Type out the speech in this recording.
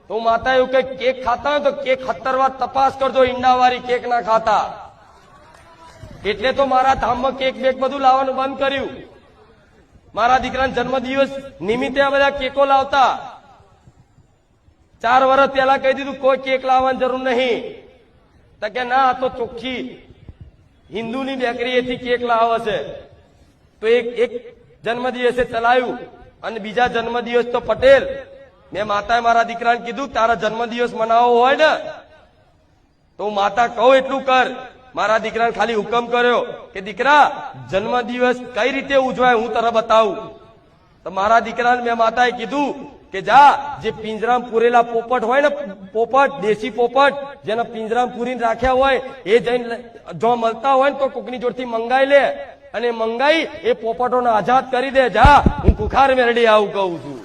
તો માતા એવું કે કેક ખાતા હોય તો કેક 17 વાર તપાસ કરજો, ઈંડાવાળી કેક ના ખાતા. એટલે તો મારા ધામમાં કેક બેક બધું લાવવાનું બંધ કર્યું. મારા દીકરાના જન્મદિવસ નિમિત્તે આ બધા કેકો લાવતા. 4 વર્ષ પહેલા કહી દીધું કોઈ કેક લાવવાની જરૂર નહીં. તો કે ના, તો ચોખ્ખી હિન્દુની બેકરીએથી કેક લાવે છે. તો એક જન્મદિવસે ચલાવ્યું અને બીજા જન્મદિવસ તો પટેલ. મેં માતાએ મારા દીકરાને કીધું તારા જન્મદિવસ મનાવવો હોય ને તો માતા કહું એટલું કર. મારા દીકરાને ખાલી હુકમ કર્યો કે દીકરા જન્મદિવસ કઈ રીતે ઉજવાય હું તને બતાવું. તો મારા દીકરાને મેં માતાએ કીધું કે જા, જે પિંજરામાં પૂરેલા પોપટ હોય ને, પોપટ દેશી પોપટ જેને પિંજરામાં પૂરીને રાખ્યા હોય એ જઈને જો મળતા હોય ને તો કોકની જોડથી મંગાઈ લે અને મંગાઈ એ પોપટોને આઝાદ કરી દે. જા, હું કુખાર મેરડી આવું કહું છું.